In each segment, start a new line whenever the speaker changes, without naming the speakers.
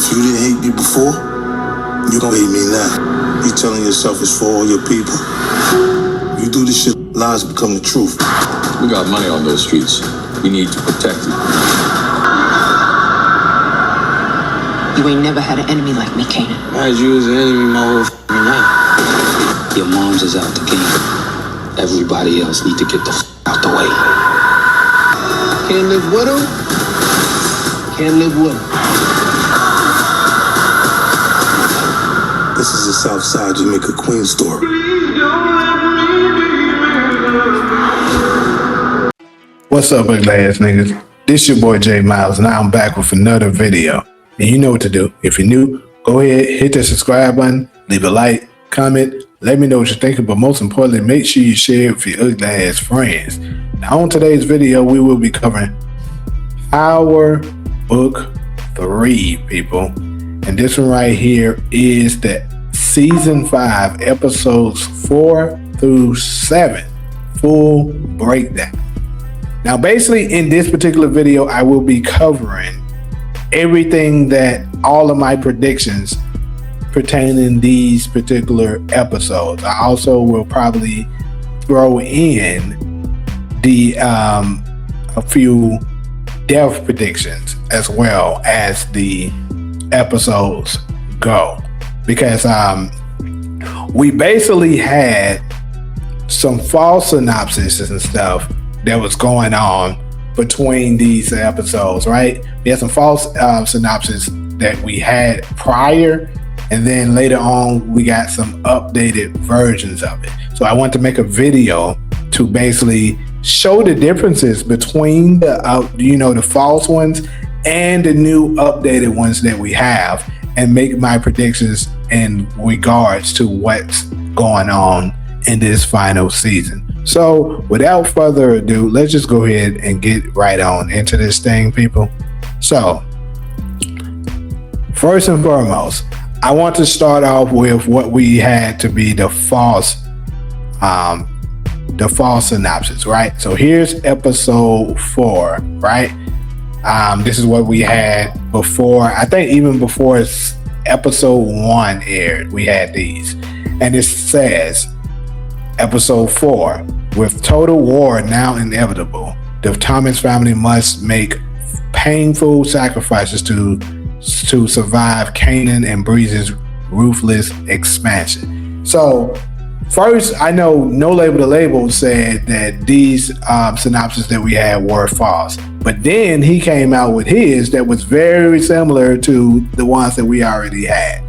If you didn't hate me before, you don't hate me now. You telling yourself it's for all your people. You do this shit, lies become the truth.
We got money on those streets. We need to protect it.
You ain't never had an enemy like me, Kanan.
I had you as an enemy my whole life.
Your mom's is out the game. Everybody else need to get the out the way.
Can't live with him. Can't live with him.
This is a Southside Jamaica Queen story.
What's up, ugly ass niggas? This your boy J Miles, and I'm back with another video. And you know what to do. If you're new, go ahead, hit the subscribe button, leave a like, comment, let me know what you're thinking, but most importantly, make sure you share it with your ugly ass friends. Now, on today's video, we will be covering Power Book 3, people. And this one right here is the Season 5, Episodes 4 through 7, full breakdown. Now, basically, in this particular video, I will be covering everything that all of my predictions pertaining these particular episodes. I also will probably throw in the a few death predictions as well as the episodes go, because we basically had some false synopsis and stuff that was going on between these episodes, right? We had some false synopsis that we had prior, and then later on we got some updated versions of it. So I want to make a video to basically show the differences between the the false ones and the new updated ones that we have, and make my predictions in regards to what's going on in this final season. So without further ado, let's just go ahead and get right on into this thing, people. So first and foremost, I want to start off with what we had to be the false synopsis, right? So here's episode 4, right? This is what we had before. I think even before episode 1 aired, we had these. And it says, episode 4, with total war now inevitable, the Thomas family must make painful sacrifices to survive Kanan and Breeze's ruthless expansion. So first, I know No Label to Label said that these synopses that we had were false, but then he came out with his that was very similar to the ones that we already had.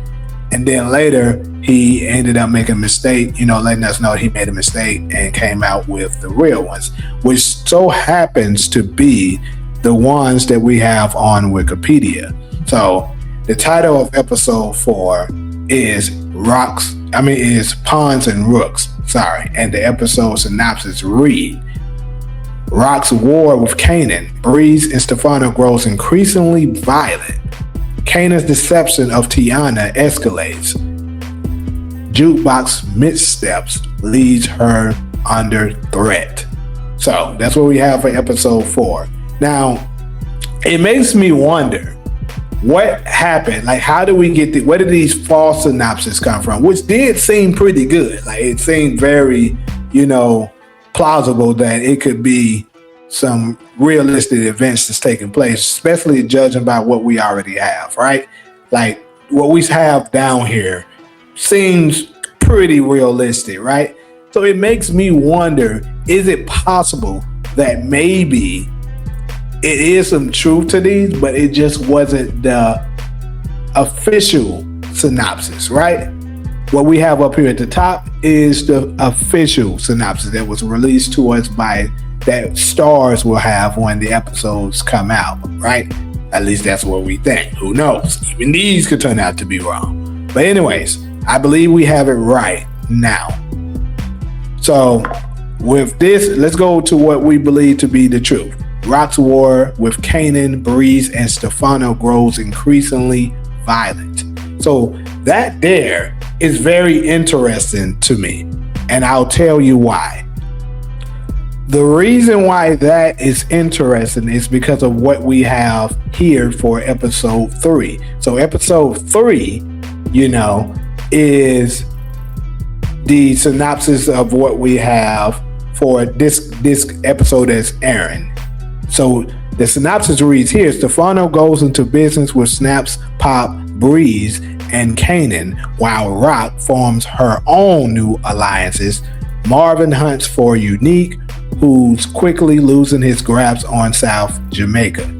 And then later, he ended up making a mistake, letting us know he made a mistake and came out with the real ones, which so happens to be the ones that we have on Wikipedia. So the title of episode 4 is Pawns and Rooks, and the episode synopsis read, Rock's war with Kanan, Breeze and Stefano grows increasingly violent. Kanan's deception of Tiana escalates. Jukebox missteps leads her under threat. So that's what we have for episode 4. Now, it makes me wonder what happened. Like, how do we get where did these false synopses come from? Which did seem pretty good. Like, it seemed very, plausible that it could be some realistic events that's taking place, especially judging by what we already have, right? Like, what we have down here seems pretty realistic, right? So it makes me wonder, is it possible that maybe it is some truth to these, but it just wasn't the official synopsis, right? What we have up here at the top is the official synopsis that was released to us that stars will have when the episodes come out, right? At least that's what we think. Who knows? Even these could turn out to be wrong. But anyways, I believe we have it right now. So with this, let's go to what we believe to be the truth. Rock's war with Kanan, Breeze, and Stefano grows increasingly violent. So that there is very interesting to me, and I'll tell you why. the reason why that is interesting is because of what we have here for episode 3. So episode 3, is the synopsis of what we have for this episode that's airing. So the synopsis reads here: Stefano goes into business with Snaps, Pop, Breeze, and Kanan, while Rock forms her own new alliances. Marvin hunts for Unique, who's quickly losing his grasp on South Jamaica.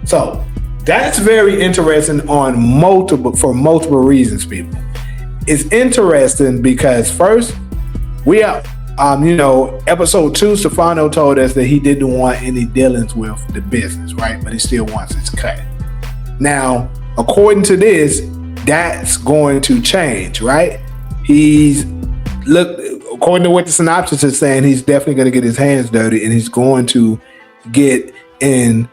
So that's very interesting for multiple reasons, people. It's interesting because first, we are, episode 2, Stefano told us that he didn't want any dealings with the business, right? But he still wants his cut. Now, according to this, that's going to change, right? According to what the synopsis is saying, he's definitely going to get his hands dirty and he's going to get involved.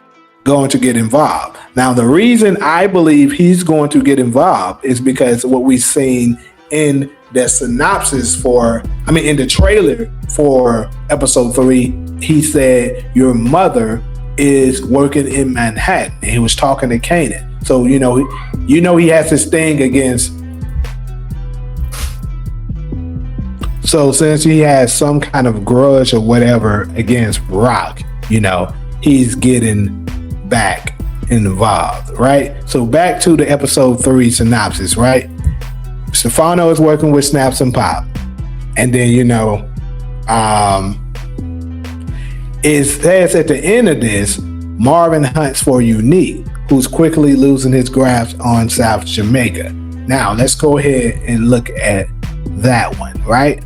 Now, the reason I believe he's going to get involved is because what we've seen in the synopsis in the trailer for episode 3, he said your mother is working in Manhattan, and he was talking to Kanan. So he has this thing against. So since he has some kind of grudge or whatever against Rock, he's getting back involved, right? So back to the episode 3 synopsis, right? Stefano is working with Snaps and Pop. And then, it says at the end of this, Marvin hunts for Unique, who's quickly losing his grasp on South Jamaica. Now, let's go ahead and look at that one, right?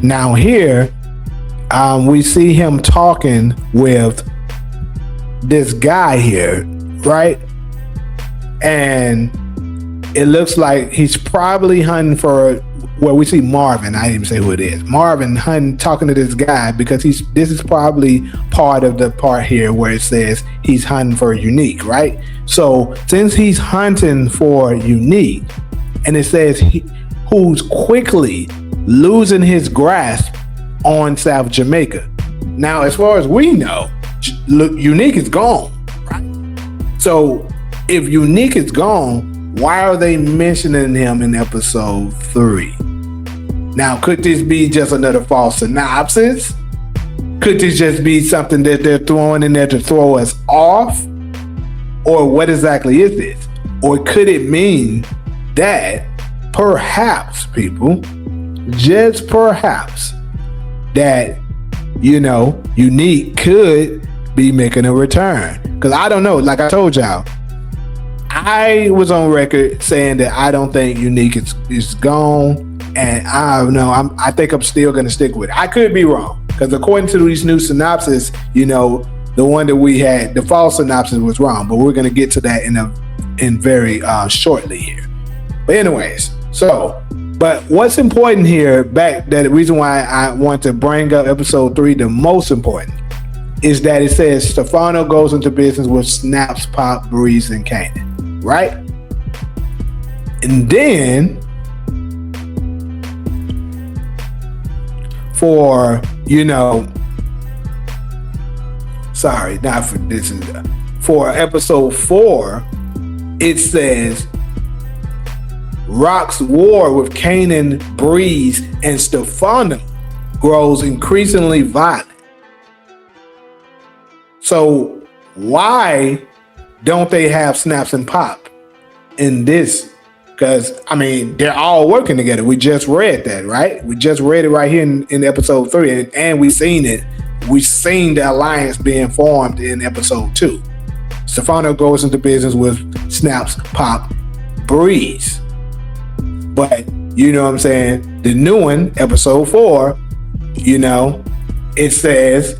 Now here, we see him talking with this guy here, right? And it looks like he's probably hunting for, we see Marvin. I didn't even say who it is. Marvin hunting, talking to this guy because this is probably part of the part here where it says he's hunting for Unique, right? So since he's hunting for Unique, and it says who's quickly losing his grasp on South Jamaica. Now, as far as we know, Unique is gone, right? So if Unique is gone, why are they mentioning him in episode 3? Now, could this be just another false synopsis? Could this just be something that they're throwing in there to throw us off? Or what exactly is this? Or could it mean that perhaps, people, just perhaps, that Unique could be making a return? Because I don't know. Like I told y'all, I was on record saying that I don't think Unique is gone, and I don't know. I think I'm still going to stick with it. I could be wrong because according to these new synopsis, the one that we had, the false synopsis was wrong. But we're going to get to that in very shortly here. But anyways, but what's important here, the reason why I want to bring up episode 3, the most important, is that it says Stefano goes into business with Snaps, Pop, Breeze, and Kanan, right? And then for, for episode 4, it says Rock's war with Kanan, Breeze, and Stefano grows increasingly violent. So why don't they have Snaps and Pop in this? Because, they're all working together. We just read that, right? We just read it right here in episode 3, and we've seen it. We've seen the alliance being formed in episode 2. Stefano goes into business with Snaps, Pop, Breeze. But, you know what I'm saying? The new one, episode 4, it says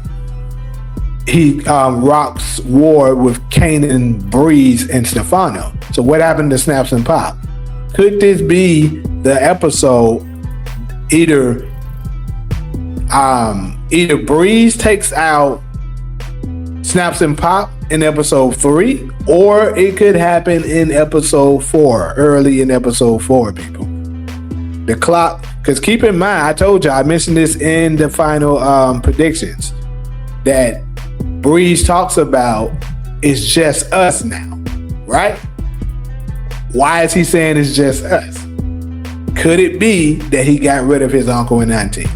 Rock's war with Kanan, Breeze, and Stefano. So what happened to Snaps and Pop? Could this be the episode either Breeze takes out Snaps and Pop, in episode 3, or it could happen in episode 4, early in episode 4, people. The clock, because keep in mind, I told you, I mentioned this in the final predictions, that Breeze talks about it's just us now, right? Why is he saying it's just us? Could it be that he got rid of his uncle and auntie?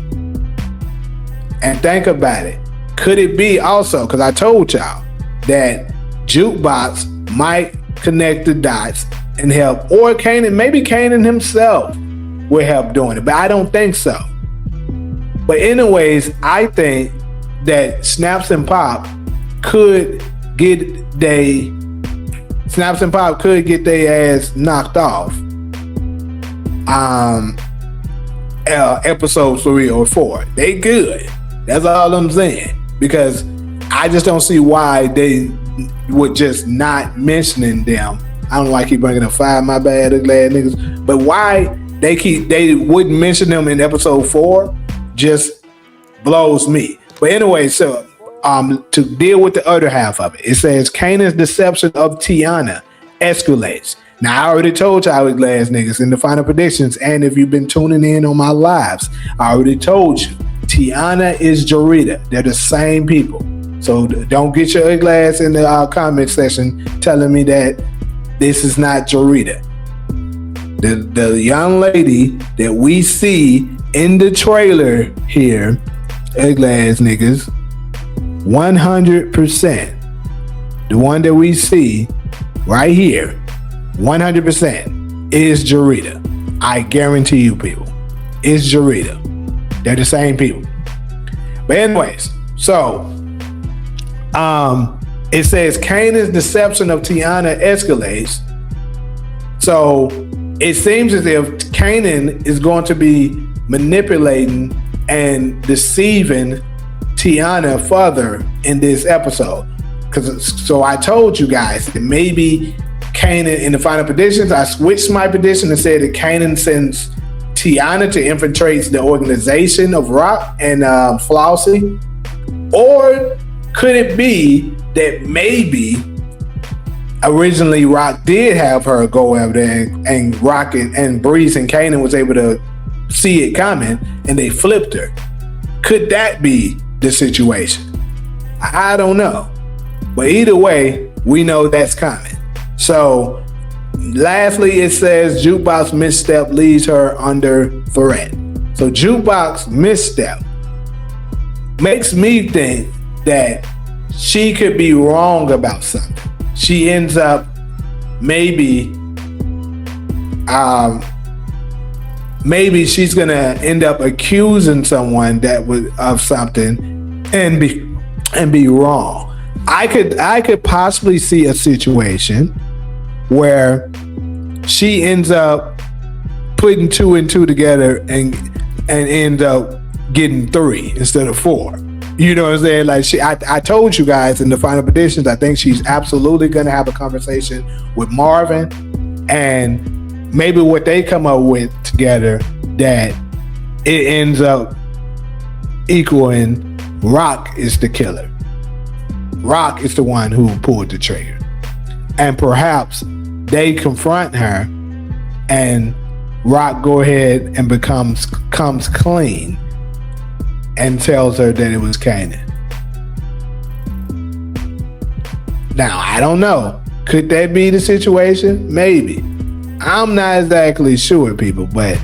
And think about it. Could it be also, because I told y'all that Jukebox might connect the dots and help, or Kanan, maybe Kanan himself will help doing it, but I don't think so. But anyways, I think that Snaps and Pop could get their ass knocked off episode 3 or 4. They good. That's all I'm saying. Because I just don't see why they would just not mentioning them. I don't know why I keep bringing up 5, my bad, ugly ass niggas. But why they wouldn't mention them in episode 4 just blows me. But anyway, so to deal with the other half of it, it says Kanan's deception of Tiana escalates. Now, I already told y'all with glass niggas in the final predictions, and if you've been tuning in on my lives, I already told you, Tiana is Jarita. They're the same people. So don't get your ugly ass in the comment section telling me that this is not Jarita. The young lady that we see in the trailer here, ugly ass niggas, 100%, the one that we see right here, 100% is Jarita. I guarantee you, people, it's Jarita. They're the same people. But anyways, so it says Kanan's deception of Tiana escalates. So it seems as if Kanan is going to be manipulating and deceiving Tiana further in this episode. So I told you guys that maybe Kanan, in the final predictions, I switched my prediction and said that Kanan sends Tiana to infiltrate the organization of Rock and Flossie. Or could it be that maybe originally Rock did have her go over there and Rock and Breeze and Kanan was able to see it coming and they flipped her? Could that be the situation? I don't know. But either way, we know that's coming. So lastly, it says Jukebox misstep leaves her under threat. So Jukebox misstep makes me think that she could be wrong about something. She ends up maybe she's gonna end up accusing someone of something and be wrong. I could possibly see a situation where she ends up putting 2 and 2 together and ends up getting 3 instead of 4. You know what I'm saying? Like I told you guys in the final predictions, I think she's absolutely gonna have a conversation with Marvin, and maybe what they come up with together, that it ends up equaling Rock is the killer. Rock is the one who pulled the trigger. And perhaps they confront her and Rock go ahead and comes clean and tells her that it was Kanan. Now, I don't know. Could that be the situation? Maybe. I'm not exactly sure, people, but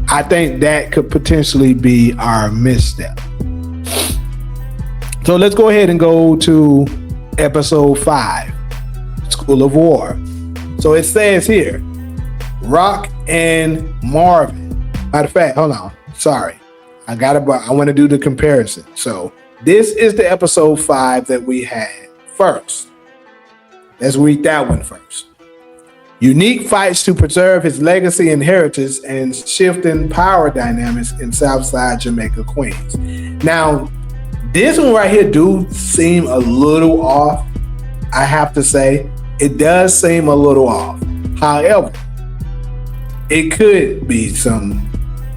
I think that could potentially be our misstep. So let's go ahead and go to episode 5, School of War. So it says here, Rock and Marvin. Matter of fact, hold on. Sorry. I want to do the comparison. So this is the episode 5 that we had first. Let's read that one first. Unique fights to preserve his legacy and heritage and shifting power dynamics in Southside Jamaica, Queens. Now, this one right here do seem a little off. I have to say, it does seem a little off. However, it could be some,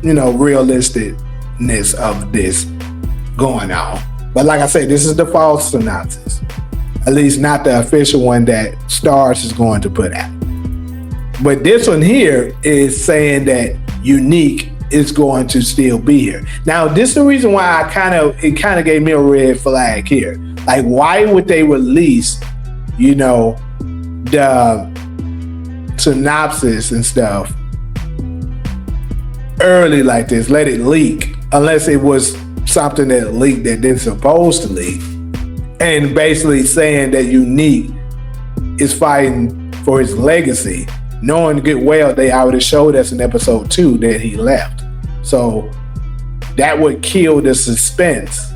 realisticness of this going on. But like I say, this is the false synopsis. At least not the official one that Stars is going to put out. But this one here is saying that Unique is going to still be here. Now, this is the reason why it kind of gave me a red flag here. Like, why would they release, the synopsis and stuff early like this? Let it leak, unless it was something that leaked that didn't supposed to leak, and basically saying that Unique is fighting for his legacy, knowing good well they already showed us in episode 2 that he left. So that would kill the suspense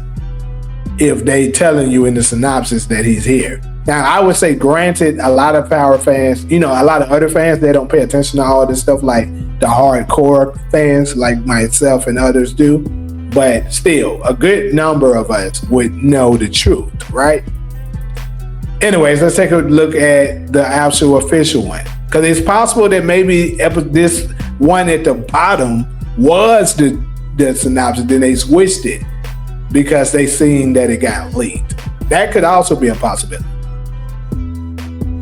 if they telling you in the synopsis that he's here. Now, I would say, granted, a lot of Power fans, a lot of other fans, they don't pay attention to all this stuff like the hardcore fans like myself and others do. But still, a good number of us would know the truth, right? Anyways, let's take a look at the actual official one. Because it's possible that maybe this one at the bottom was the synopsis, then they switched it because they seen that it got leaked. That could also be a possibility.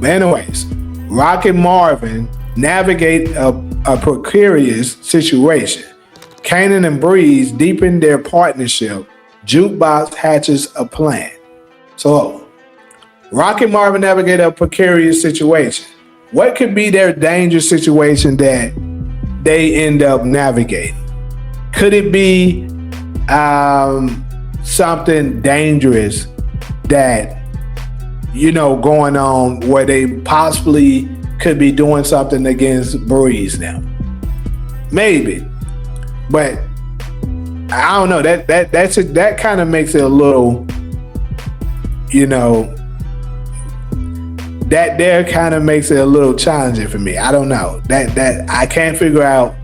But anyways, Rock and Marvin navigate a precarious situation. Kanan and Breeze deepen their partnership. Jukebox hatches a plan. So, Rock and Marvin navigate a precarious situation. What could be their dangerous situation that they end up navigating? Could it be something dangerous that, going on where they possibly could be doing something against Breeze now? Maybe. But I don't know. That kind of makes it a little, that there kind of makes it a little challenging for me. I don't know. That I can't figure out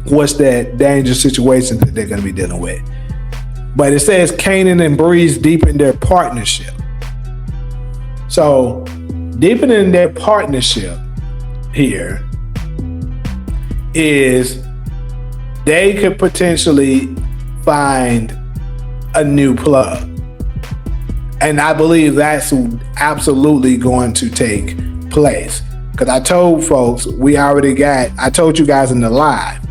what's that dangerous situation that they're going to be dealing with. But it says Kanan and Breeze deepen their partnership. So deepening their partnership here is they could potentially find a new plug. And I believe that's absolutely going to take place. Because I told folks, I told you guys in the live,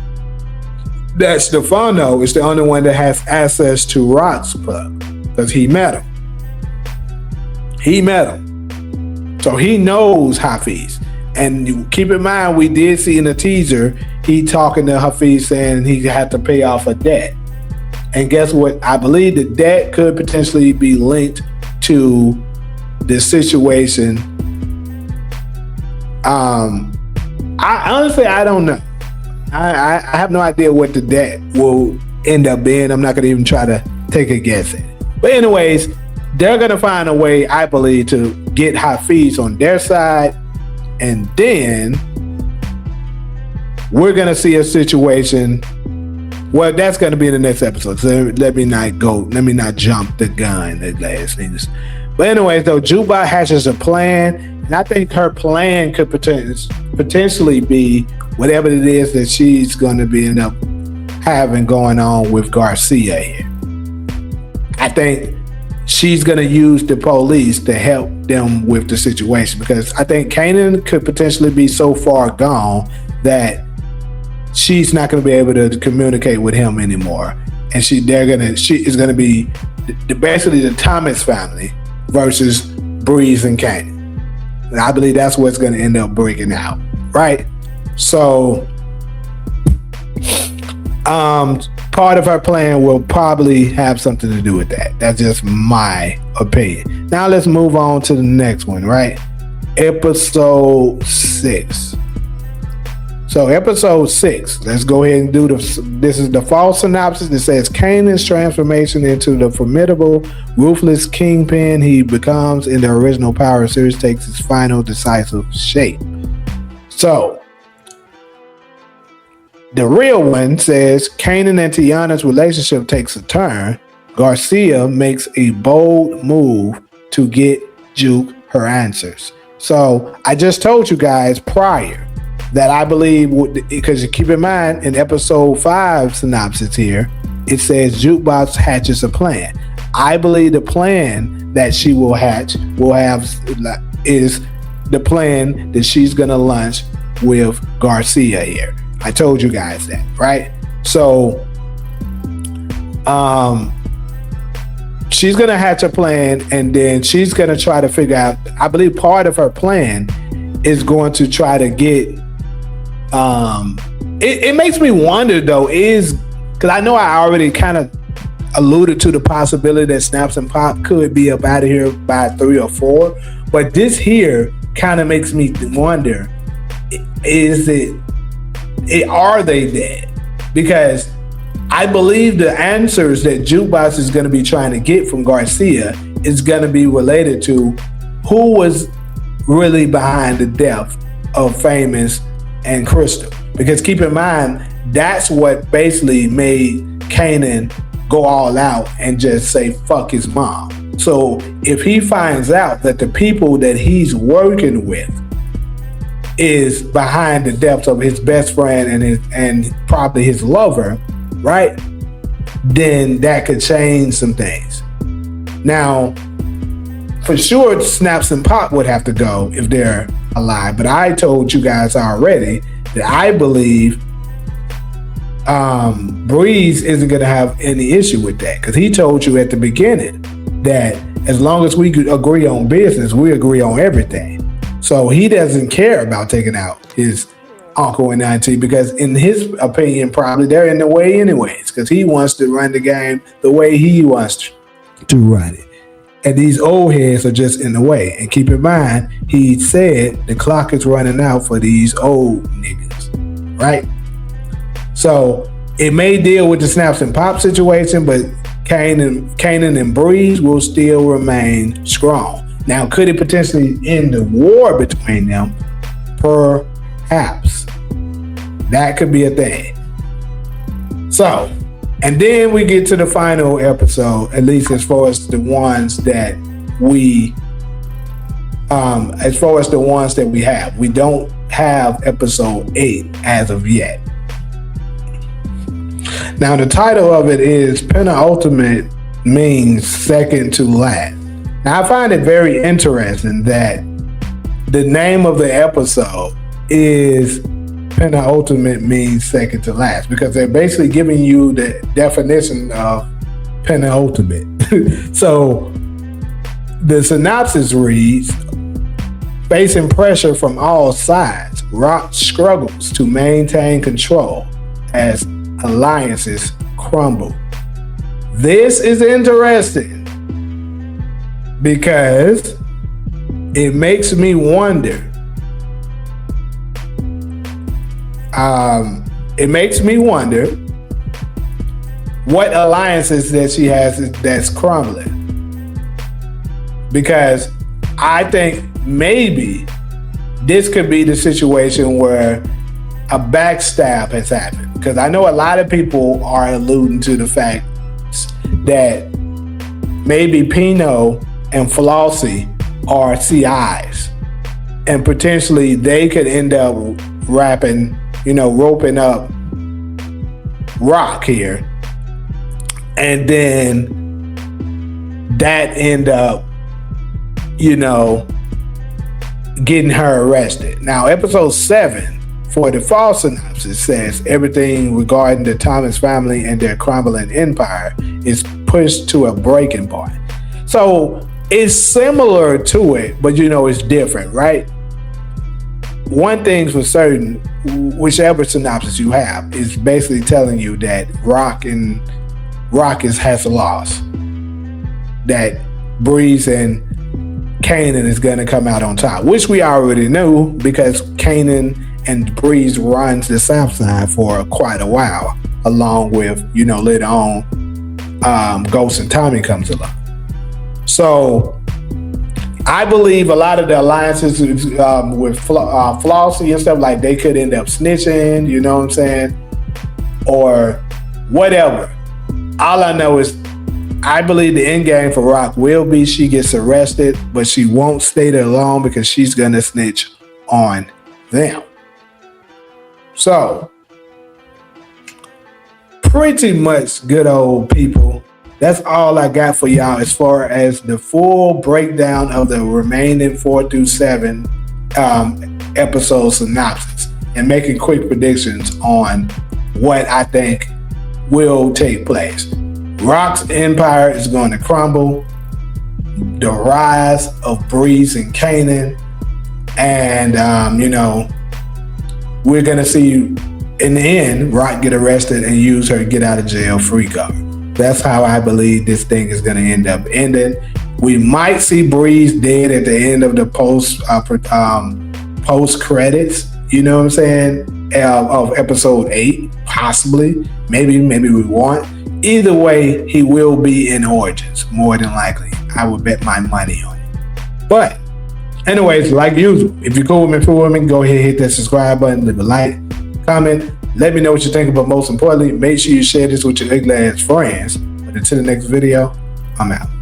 that Stefano is the only one that has access to Rock's plug. Because he met him. So he knows Hafiz. And you keep in mind, we did see in the teaser, he talking to Hafiz saying he had to pay off a debt. And guess what? I believe the debt could potentially be linked to the situation. I don't know. I have no idea what the debt will end up being. I'm not going to even try to take a guess at it. But anyways, they're going to find a way, I believe, to get Hafiz on their side. And then we're going to see a situation. Well, that's going to be in the next episode. So let me not jump the gun at last things. But anyways, though, Juba hatches a plan. And I think her plan could potentially be whatever it is that she's going to be end up having going on with Garcia here. I think she's going to use the police to help them with the situation, because I think Kanan could potentially be so far gone that she's not going to be able to communicate with him anymore. And she is going to be basically the Thomas family versus Breeze and Kanan. And I believe that's what's going to end up breaking out, right? So, part of her plan will probably have something to do with that. That's just my opinion. Now let's move on to the next one, right? Episode 6. So episode 6, let's go ahead and do this is the false synopsis. It says Kanan's transformation into the formidable, ruthless kingpin he becomes in the original Power series takes its final decisive shape. So the real one says Kanan and Tiana's relationship takes a turn. Garcia makes a bold move to get Juke her answers. So I just told you guys prior that I believe, because you keep in mind in episode 5 synopsis here, it says Jukebox hatches a plan. I believe the plan that she will hatch is the plan that she's gonna launch with Garcia here. I told you guys that, right? So she's gonna hatch a plan, and then she's gonna try to figure out, I believe part of her plan is going to try to get it makes me wonder though, is because I know I already kind of alluded to the possibility that Snaps and Pop could be up out of here by 3 or 4, but this here kind of makes me wonder, are they dead? Because I believe the answers that Jukebox is going to be trying to get from Garcia is going to be related to who was really behind the death of Famous and Crystal. Because keep in mind, that's what basically made Kanan go all out and just say fuck his mom. So if he finds out that the people that he's working with is behind the deaths of his best friend and probably his lover, right? Then that could change some things. Now, for sure, Snaps and Pop would have to go if they're alive. But I told you guys already that I believe Breeze isn't going to have any issue with that, because he told you at the beginning that as long as we agree on business, we agree on everything. So he doesn't care about taking out his uncle and auntie, because in his opinion, probably they're in the way anyways, because he wants to run the game the way he wants to run it. And these old heads are just in the way. And keep in mind, he said the clock is running out for these old niggas, right? So it may deal with the Snaps and Pop situation, but Kanan and Breeze will still remain strong. Now, could it potentially end the war between them? Perhaps. That could be a thing. So, and then we get to the final episode, at least as far as the ones that we have. We don't have episode 8 as of yet. Now, the title of it is Penultimate, means second to last. Now, I find it very interesting that the name of the episode is Penultimate, means second to last, because they're basically giving you the definition of penultimate. So the synopsis reads, facing pressure from all sides, Rock struggles to maintain control as alliances crumble. This is interesting because it makes me wonder. What alliances that she has that's crumbling. Because I think maybe this could be the situation where a backstab has happened. Because I know a lot of people are alluding to the fact that maybe Pino and Flossie are CIs. And potentially they could end up roping up Rock here. And then that end up, getting her arrested. Now, episode 7 for the false synopsis says everything regarding the Thomas family and their crumbling empire is pushed to a breaking point. So it's similar to it, but it's different, right? One thing's for certain, whichever synopsis you have is basically telling you that Rock has lost. That Breeze and Kanan is going to come out on top, which we already knew because Kanan and Breeze runs the South Side for quite a while, along with, later on, Ghost and Tommy comes along. So I believe a lot of the alliances with Flossie and stuff, like they could end up snitching, you know what I'm saying? Or whatever. All I know is I believe the end game for Rock will be she gets arrested, but she won't stay there long because she's going to snitch on them. So, pretty much good old people. That's all I got for y'all as far as the full breakdown of the remaining 4 through 7 episode synopsis and making quick predictions on what I think will take place. Rock's empire is going to crumble. The rise of Breeze and Kanan. And, we're going to see, in the end, Rock get arrested and use her get out of jail free card. That's how I believe this thing is going to end up ending. We might see Breeze dead at the end of the post credits, you know what I'm saying, of episode 8, possibly. Maybe we won't. Either way, he will be in Origins, more than likely. I would bet my money on it. But anyways, like usual, if you're cool with me, go ahead, hit that subscribe button, leave a like, comment, let me know what you think, but most importantly, make sure you share this with your ugly ass friends. But until the next video, I'm out.